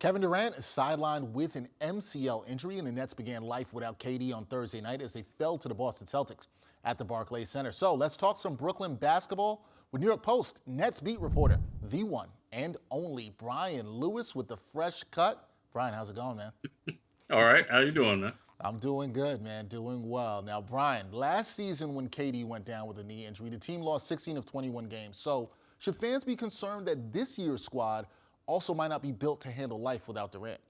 Kevin Durant is sidelined with an MCL injury, and the Nets began life without KD on Thursday night as they fell to the Boston Celtics at the Barclays Center. So let's talk some Brooklyn basketball with New York Post Nets beat reporter, the one and only Brian Lewis with the fresh cut. Brian, how's it going, man? All right, how you doing, man? I'm doing good, man, doing well. Now, Brian, last season when KD went down with a knee injury, the team lost 16 of 21 games. So should fans be concerned that this year's squad also might not be built to handle life without Durant?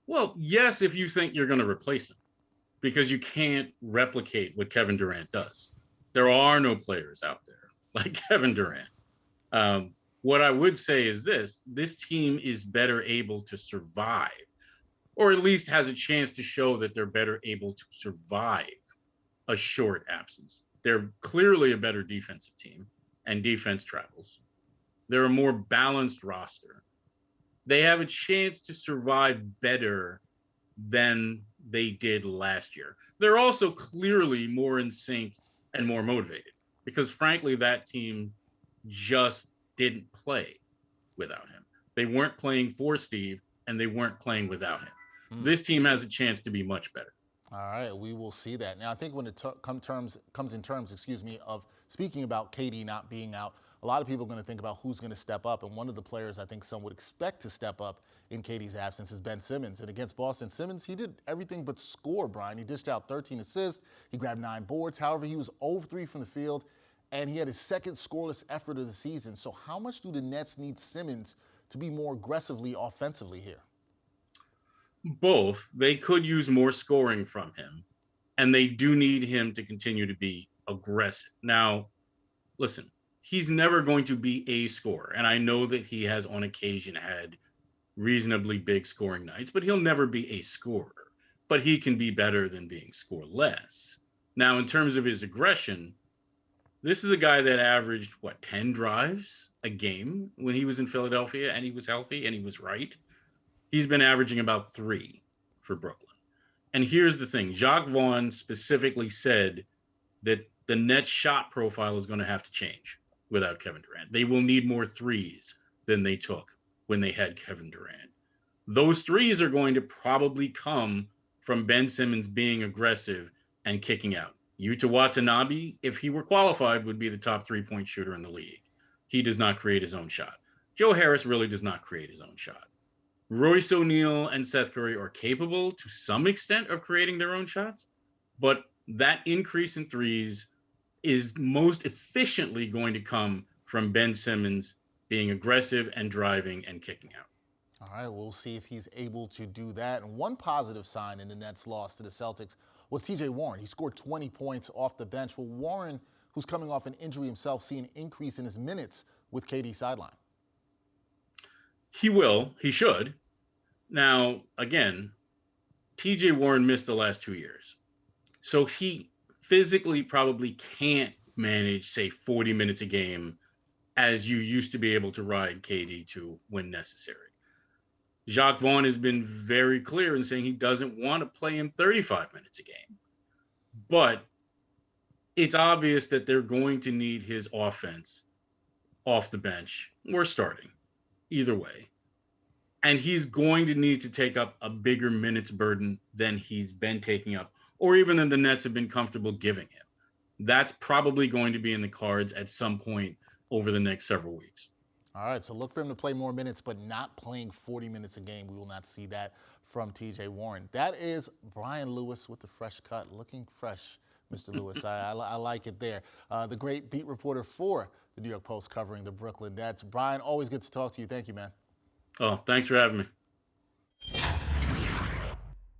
Well, yes, if you think you're going to replace him, because you can't replicate what Kevin Durant does. There are no players out there like Kevin Durant. What I would say is this team is better able to survive, or at least has a chance to show that they're better able to survive a short absence. They're clearly a better defensive team, and defense travels. They're a more balanced roster. They have a chance to survive better than they did last year. They're also clearly more in sync and more motivated because, frankly, that team just didn't play without him. They weren't playing for Steve, and they weren't playing without him. This team has a chance to be much better. All right, we will see that. Now, I think when it comes in terms, of speaking about KD not being out, a lot of people are going to think about who's going to step up. And one of the players I think some would expect to step up in KD's absence is Ben Simmons. And against Boston, Simmons, he did everything but score, Brian. He dished out 13 assists. He grabbed 9 boards. However, he was 0 of 3 from the field, and he had his second scoreless effort of the season. So how much do the Nets need Simmons to be more aggressively offensively here? Both. They could use more scoring from him, and they do need him to continue to be aggressive. Now, listen, he's never going to be a scorer, and I know that he has on occasion had reasonably big scoring nights, but he'll never be a scorer. But he can be better than being scoreless. Now, in terms of his aggression, this is a guy that averaged, 10 drives a game when he was in Philadelphia, and he was healthy, and he was right. He's been averaging about 3 for Brooklyn. And here's the thing. Jacques Vaughn specifically said that the Nets shot profile is going to have to change without Kevin Durant. They will need more threes than they took when they had Kevin Durant. Those threes are going to probably come from Ben Simmons being aggressive and kicking out. Yuta Watanabe, if he were qualified, would be the top 3-point shooter in the league. He does not create his own shot. Joe Harris really does not create his own shot. Royce O'Neal and Seth Curry are capable to some extent of creating their own shots, but that increase in threes is most efficiently going to come from Ben Simmons being aggressive and driving and kicking out. All right, we'll see if he's able to do that. And one positive sign in the Nets' loss to the Celtics was TJ Warren. He scored 20 points off the bench. Will Warren, who's coming off an injury himself, see an increase in his minutes with KD sideline? He will. He should. Now, again, TJ Warren missed the last 2 years. So he physically probably can't manage, say, 40 minutes a game as you used to be able to ride KD to when necessary. Jacques Vaughn has been very clear in saying he doesn't want to play him 35 minutes a game. But it's obvious that they're going to need his offense off the bench or starting, either way. And he's going to need to take up a bigger minutes burden than he's been taking up, or even than the Nets have been comfortable giving him. That's probably going to be in the cards at some point over the next several weeks. All right, so look for him to play more minutes, but not playing 40 minutes a game. We will not see that from TJ Warren. That is Brian Lewis with the fresh cut, looking fresh, Mr. Lewis. I like it there. The great beat reporter for the New York Post covering the Brooklyn Nets. Brian, always good to talk to you. Thank you, man. Oh, thanks for having me.